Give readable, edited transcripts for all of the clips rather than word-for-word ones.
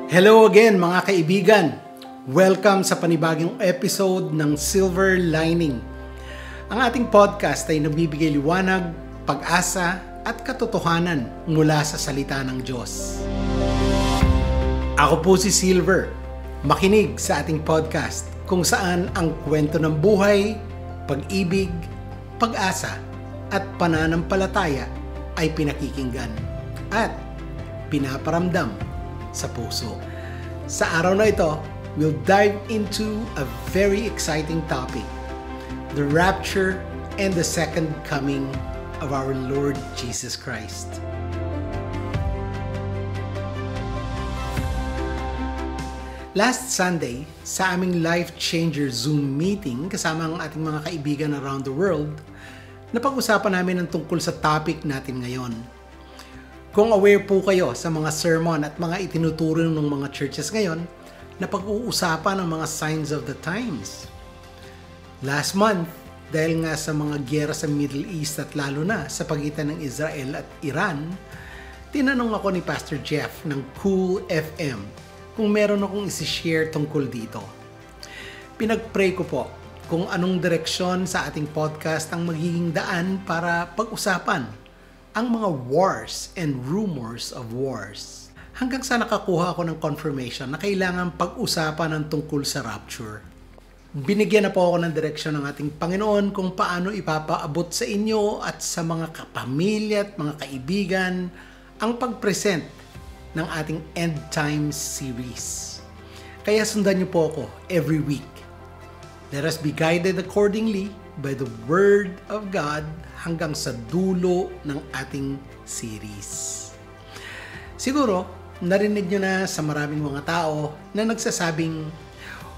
Hello again mga kaibigan! Welcome sa panibagong episode ng Silver Lining. Ang ating podcast ay nagbibigay liwanag, pag-asa at katotohanan mula sa salita ng Diyos. Ako po si Silver. Makinig sa ating podcast kung saan ang kwento ng buhay, pag-ibig, pag-asa at pananampalataya ay pinakikinggan at pinaparamdam sa puso. Sa araw na ito, we'll dive into a very exciting topic, the rapture and the second coming of our Lord Jesus Christ. Last Sunday, sa aming Life Changer Zoom meeting kasama ang ating mga kaibigan around the world, napag-usapan namin ang tungkol sa topic natin ngayon. Kung aware po kayo sa mga sermon at mga itinuturo ng mga churches ngayon, napag-uusapan ang mga signs of the times. Last month, dahil nga sa mga giyera sa Middle East at lalo na sa pagitan ng Israel at Iran, tinanong ako ni Pastor Jeff ng Cool FM kung meron akong isi-share tungkol dito. Pinag-pray ko po kung anong direksyon sa ating podcast ang magiging daan para pag-usapan ang mga wars and rumors of wars. Hanggang sa nakakuha ako ng confirmation na kailangan pag-usapan ang tungkol sa rapture. Binigyan na po ako ng direksyon ng ating Panginoon kung paano ipapaabot sa inyo at sa mga kapamilya at mga kaibigan ang pag-present ng ating End Times series. Kaya sundan niyo po ako every week. Let us be guided accordingly by the Word of God hanggang sa dulo ng ating series. Siguro, narinig nyo na sa maraming mga tao na nagsasabing,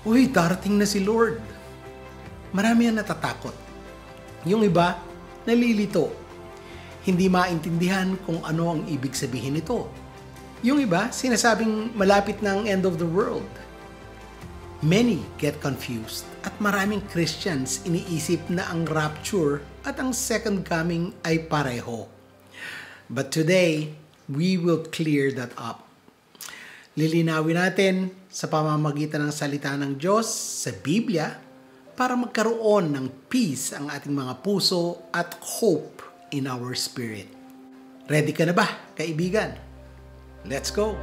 "Uy, darating na si Lord." Marami ang natatakot. Yung iba, nalilito. Hindi maintindihan kung ano ang ibig sabihin nito. Yung iba, sinasabing malapit na ang end of the world. Many get confused at maraming Christians iniisip na ang rapture at ang second coming ay pareho. But today, we will clear that up. Lilinawin natin sa pamamagitan ng salita ng Diyos sa Biblia para magkaroon ng peace ang ating mga puso at hope in our spirit. Ready ka na ba, kaibigan? Let's go!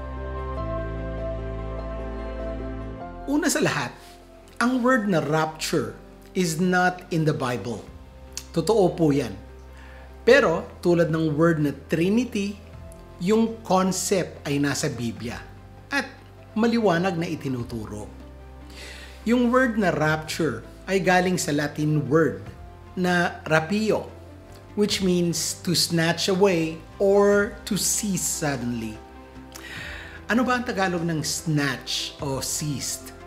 Una sa lahat, ang word na rapture is not in the Bible. Totoo po yan. Pero tulad ng word na Trinity, yung concept ay nasa Biblia at maliwanag na itinuturo. Yung word na rapture ay galing sa Latin word na rapio, which means to snatch away or to seize suddenly. Ano ba ang Tagalog ng snatch o seized?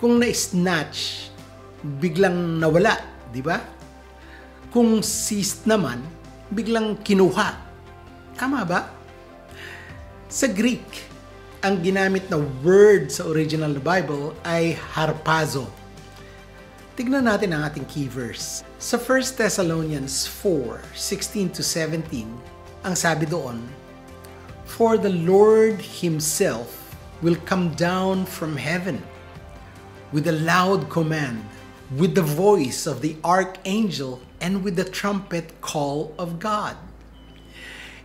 Kung na-snatch, biglang nawala, di ba? Kung seized naman, biglang kinuha. Tama ba? Sa Greek, ang ginamit na word sa original na Bible ay harpazo. Tignan natin ang ating key verse. Sa 1 Thessalonians 4:16-17, ang sabi doon, "For the Lord Himself will come down from heaven with a loud command, with the voice of the archangel, and with the trumpet call of God.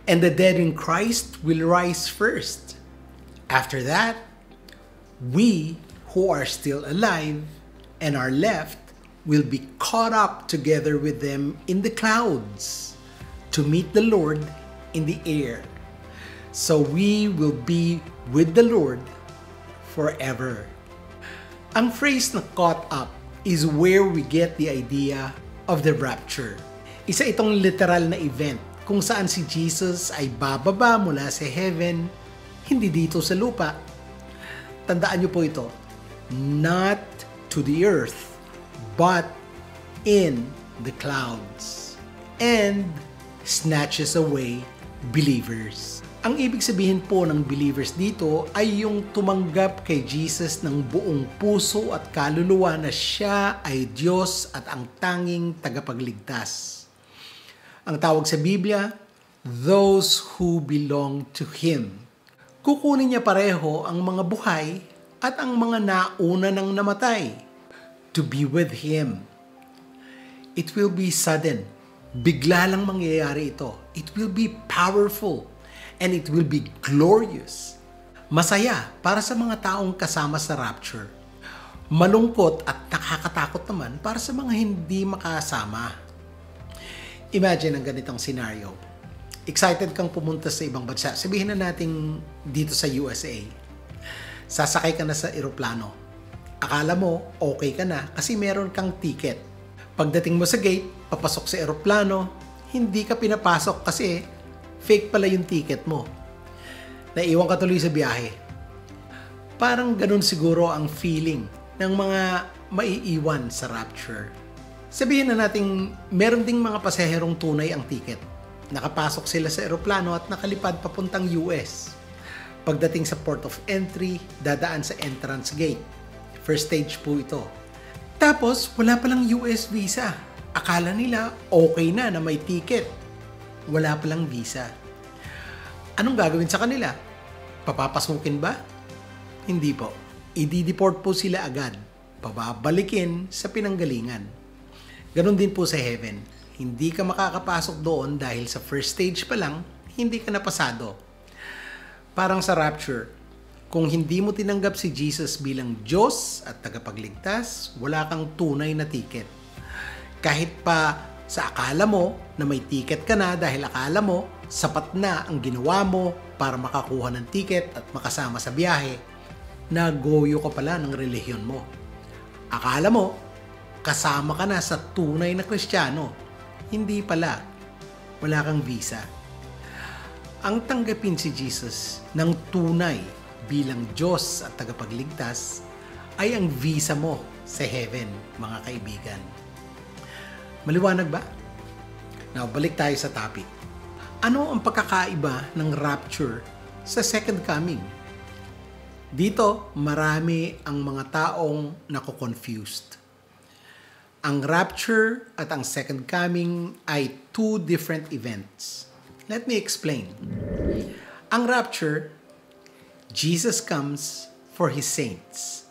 And the dead in Christ will rise first. After that, we who are still alive and are left will be caught up together with them in the clouds to meet the Lord in the air. So we will be with the Lord forever." Ang phrase na caught up is where we get the idea of the rapture. Isa itong literal na event kung saan si Jesus ay bababa mula sa heaven, hindi dito sa lupa. Tandaan niyo po ito, not to the earth, but in the clouds, and snatches away believers. Ang ibig sabihin po ng believers dito ay yung tumanggap kay Jesus ng buong puso at kaluluwa na siya ay Diyos at ang tanging tagapagligtas. Ang tawag sa Biblia, those who belong to Him. Kukunin niya pareho ang mga buhay at ang mga nauna nang namatay to be with Him. It will be sudden. Bigla lang mangyayari ito. It will be powerful and it will be glorious. Masaya para sa mga taong kasama sa rapture. Malungkot at nakakatakot naman para sa mga hindi makasama. Imagine ang ganitong scenario. Excited kang pumunta sa ibang bansa. Sabihin na natin dito sa USA. Sasakay ka na sa eroplano. Akala mo okay ka na kasi meron kang ticket. Pagdating mo sa gate, papasok sa eroplano, hindi ka pinapasok kasi fake pala yung ticket mo. Naiwan ka tuloy sa biyahe. Parang ganun siguro ang feeling ng mga maiiwan sa rapture. Sabihin na natin meron ding mga pasaherong tunay ang ticket. Nakapasok sila sa eroplano at nakalipad papuntang US. Pagdating sa port of entry, dadaan sa entrance gate. First stage po ito. Tapos, wala palang US visa. Akala nila okay na may ticket. Wala palang visa. Anong gagawin sa kanila? Papapasukin ba? Hindi po. I-deport po sila agad. Pababalikin sa pinanggalingan. Ganon din po sa heaven. Hindi ka makakapasok doon dahil sa first stage pa lang, hindi ka napasado. Parang sa rapture, kung hindi mo tinanggap si Jesus bilang Diyos at tagapagligtas, wala kang tunay na ticket. Kahit pa sa akala mo na may ticket ka na dahil akala mo sapat na ang ginawa mo para makakuha ng ticket at makasama sa biyahe, nagoyo ka pala ng relihiyon mo. Akala mo, kasama ka na sa tunay na Kristiyano. Hindi pala. Wala kang visa. Ang tanggapin si Jesus ng tunay bilang Diyos at tagapagligtas ay ang visa mo sa heaven, mga kaibigan. Maliwanag ba? Now, balik tayo sa topic. Ano ang pagkakaiba ng rapture sa second coming? Dito, marami ang mga taong nako-confused. Ang rapture at ang second coming ay two different events. Let me explain. Ang rapture, Jesus comes for His saints.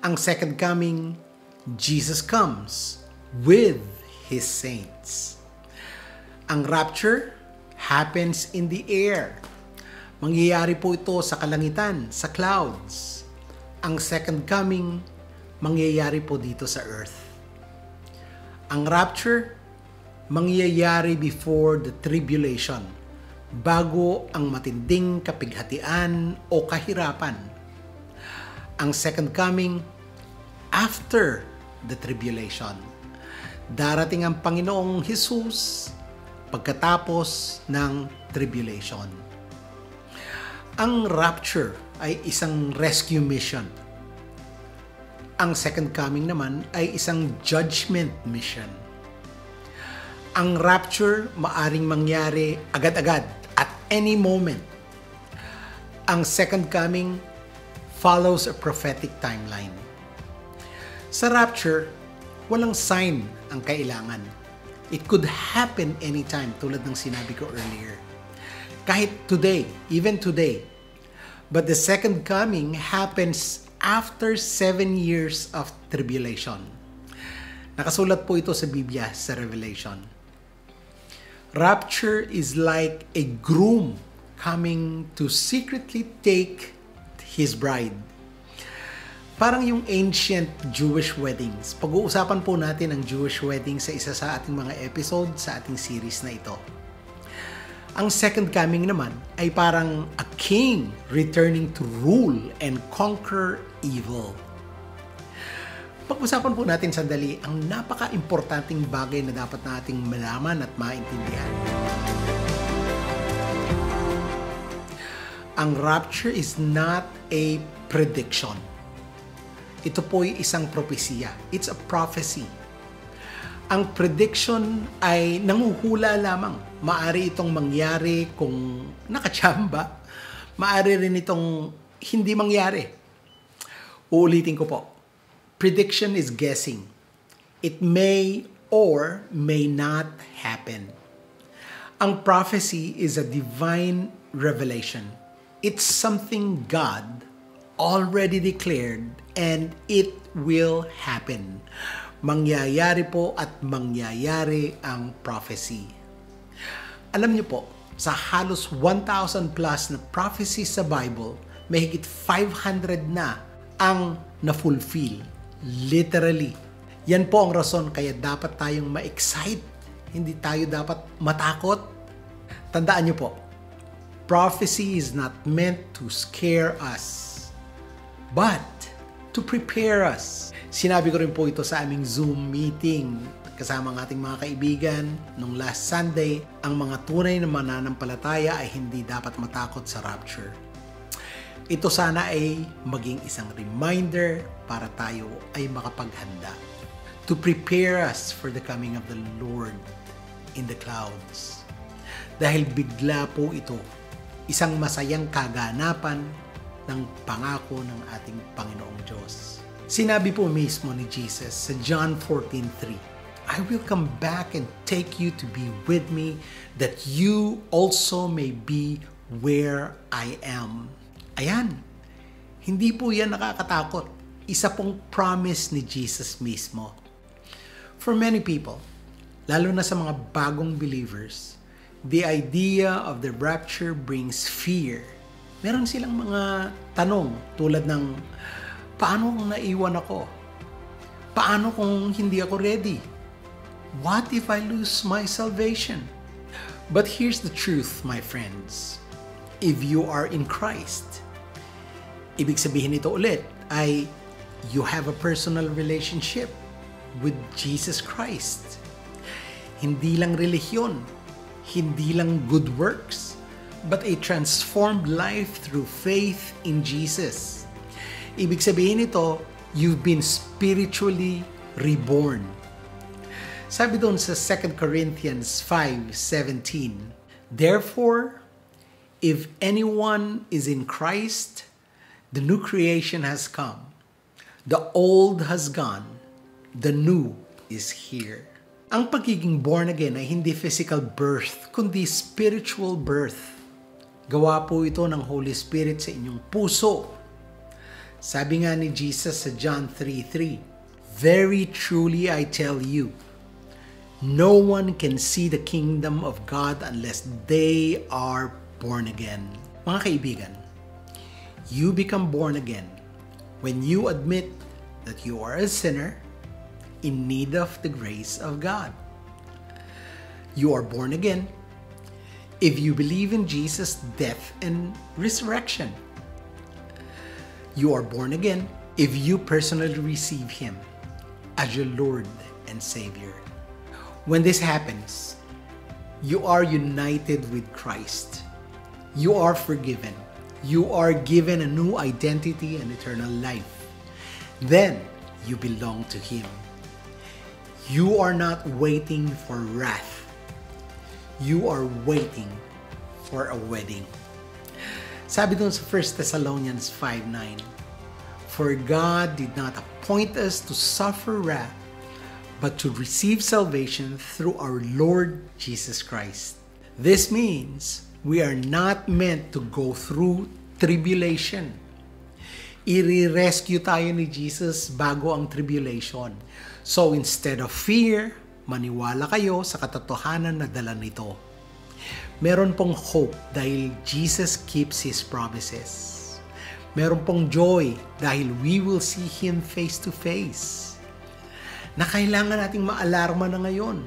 Ang second coming, Jesus comes with His saints. Ang rapture happens in the air. Mangyayari po ito sa kalangitan, sa clouds. Ang second coming, mangyayari po dito sa earth. Ang rapture, mangyayari before the tribulation, bago ang matinding kapighatian o kahirapan. Ang second coming, after the tribulation. Darating ang Panginoong Jesus pagkatapos ng tribulation. Ang rapture ay isang rescue mission. Ang second coming naman ay isang judgment mission. Ang rapture maaring mangyari agad-agad at any moment. Ang second coming follows a prophetic timeline. Sa rapture, walang sign ang kailangan. It could happen anytime tulad ng sinabi ko earlier. Kahit today, even today. But the second coming happens after 7 years of tribulation. Nakasulat po ito sa Biblia, sa Revelation. Rapture is like a groom coming to secretly take his bride. Parang yung ancient Jewish weddings. Pag-uusapan po natin ang Jewish wedding sa isa sa ating mga episode sa ating series na ito. Ang second coming naman ay parang a king returning to rule and conquer evil. Pag-usapan po natin sandali ang napaka-importanting bagay na dapat nating malaman at maintindihan. Ang rapture is not a prediction. Ito po'y isang propesiya. It's a prophecy. Ang prediction ay nanguhula lamang. Maari itong mangyari kung nakachamba. Maari rin itong hindi mangyari. Uulitin ko po. Prediction is guessing. It may or may not happen. Ang prophecy is a divine revelation. It's something God already declared and it will happen. Mangyayari po at mangyayari ang prophecy. Alam niyo po, sa halos 1,000 plus na prophecies sa Bible, may higit 500 na ang na-fulfill. Literally. Yan po ang rason kaya dapat tayong ma-excite. Hindi tayo dapat matakot. Tandaan niyo po, prophecy is not meant to scare us, but to prepare us. Sinabi ko rin po ito sa aming Zoom meeting kasama ang ating mga kaibigan nung last Sunday. Ang mga tunay na mananampalataya ay hindi dapat matakot sa rapture. Ito sana ay maging isang reminder para tayo ay makapaghanda to prepare us for the coming of the Lord in the clouds. Dahil bigla po ito, isang masayang kaganapan ng pangako ng ating Panginoong Diyos. Sinabi po mismo ni Jesus sa John 14:3, I will come back and take you to be with me, that you also may be where I am. Ayan, hindi po yan nakakatakot. Isa pong promise ni Jesus mismo. For many people, lalo na sa mga bagong believers, the idea of the rapture brings fear. Meron silang mga tanong tulad ng, paano kung naiwan ako? Paano kung hindi ako ready? What if I lose my salvation? But here's the truth, my friends. If you are in Christ, ibig sabihin nito ulit ay you have a personal relationship with Jesus Christ. Hindi lang relihiyon, hindi lang good works, but a transformed life through faith in Jesus. Ibig sabihin nito, you've been spiritually reborn. Sabi doon sa 2 Corinthians 5:17, therefore, if anyone is in Christ, the new creation has come. The old has gone, the new is here. Ang pagiging born again ay hindi physical birth, kundi spiritual birth. Gawa po ito ng Holy Spirit sa inyong puso. Sabi nga ni Jesus sa John 3:3, very truly I tell you, no one can see the kingdom of God unless they are born again. Mga kaibigan, you become born again when you admit that you are a sinner in need of the grace of God. You are born again if you believe in Jesus' death and resurrection. You are born again if you personally receive Him as your Lord and Savior. When this happens, you are united with Christ. You are forgiven. You are given a new identity and eternal life. Then, you belong to Him. You are not waiting for wrath. You are waiting for a wedding. Sabi dun sa 1 Thessalonians 5:9, for God did not appoint us to suffer wrath, but to receive salvation through our Lord Jesus Christ. This means we are not meant to go through tribulation. I-rescue tayo ni Jesus bago ang tribulation. So instead of fear, maniwala kayo sa katotohanan na dala nito. Meron pong hope dahil Jesus keeps His promises. Meron pong joy dahil we will see Him face to face. Na kailangan nating maalarma na ngayon.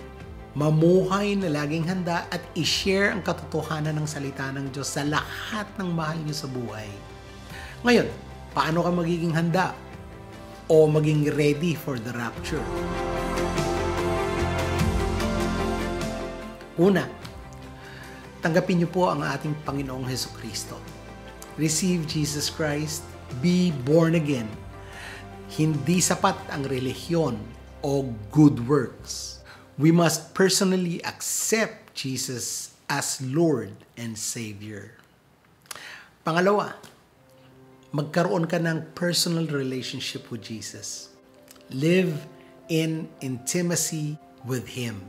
Mamuhay na laging handa at i-share ang katotohanan ng salita ng Diyos sa lahat ng mahal niyo sa buhay. Ngayon, paano ka magiging handa o maging ready for the rapture? Una, tanggapin niyo po ang ating Panginoong Hesukristo. Receive Jesus Christ, be born again. Hindi sapat ang relihiyon o good works. We must personally accept Jesus as Lord and Savior. Pangalawa, magkaroon ka ng personal relationship with Jesus. Live in intimacy with Him.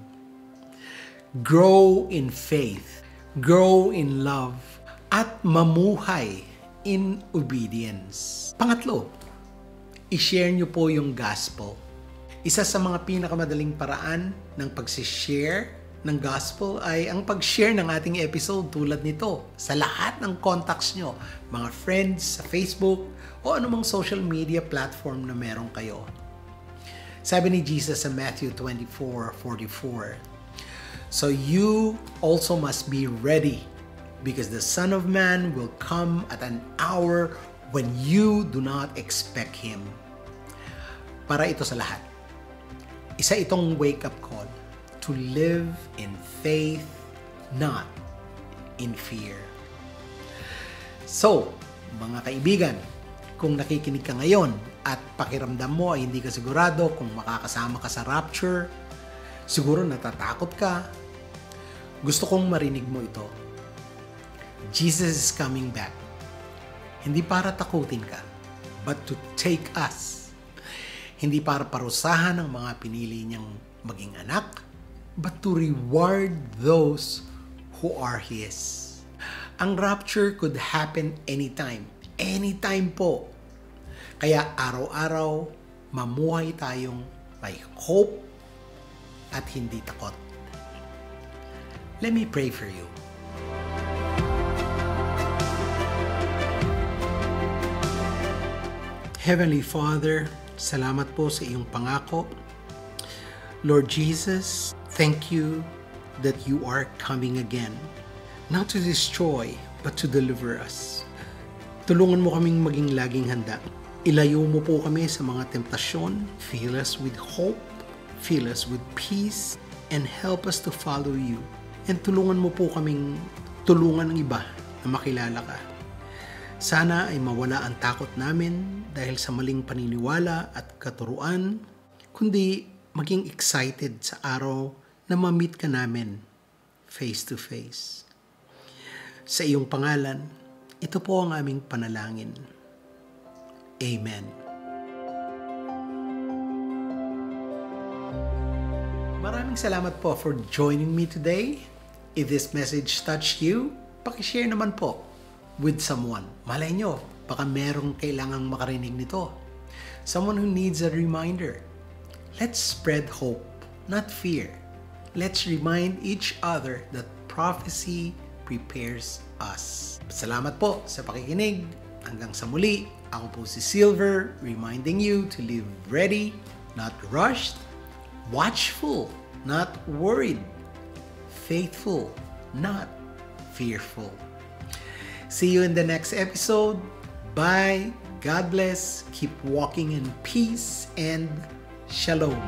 Grow in faith. Grow in love. at mamuhay in obedience. Pangatlo, i-share nyo po yung gospel. Isa sa mga pinakamadaling paraan ng pag-share ng gospel ay ang pag-share ng ating episode tulad nito sa lahat ng contacts nyo, mga friends sa Facebook o anumang social media platform na meron kayo. Sabi ni Jesus sa Matthew 24:44, "So you also must be ready, because the Son of Man will come at an hour when you do not expect Him." Para ito sa lahat. Isa itong wake-up call to live in faith, not in fear. So, mga kaibigan, kung nakikinig ka ngayon at pakiramdam mo ay hindi ka sigurado kung makakasama ka sa rapture, siguro natatakot ka, gusto kong marinig mo ito. Jesus is coming back. Hindi para takutin ka, but to take us. Hindi para parusahan ang mga pinili niyang maging anak, but to reward those who are His. Ang rapture could happen anytime. Anytime po. Kaya araw-araw, mamuhay tayong may hope at hindi takot. Let me pray for you. Heavenly Father, salamat po sa iyong pangako. Lord Jesus, thank you that you are coming again, not to destroy, but to deliver us. Tulungan mo kaming maging laging handa. Ilayo mo po kami sa mga temptasyon. Fill us with hope, fill us with peace, and help us to follow you. And tulungan mo po kaming tulungan ng iba na makilala ka. Sana ay mawala ang takot namin dahil sa maling paniniwala at katuruan, kundi maging excited sa araw na ma-meet ka namin face to face. Sa iyong pangalan, ito po ang aming panalangin. Amen. Maraming salamat po for joining me today. If this message touched you, pakishare naman po with someone. Malay nyo, baka merong kailangang makarinig nito. Someone who needs a reminder. Let's spread hope, not fear. Let's remind each other that prophecy prepares us. Salamat po sa pakikinig. Hanggang sa muli, ako po si Silver, reminding you to live ready, not rushed, watchful, not worried, faithful, not fearful. See you in the next episode. Bye. God bless. Keep walking in peace and shalom.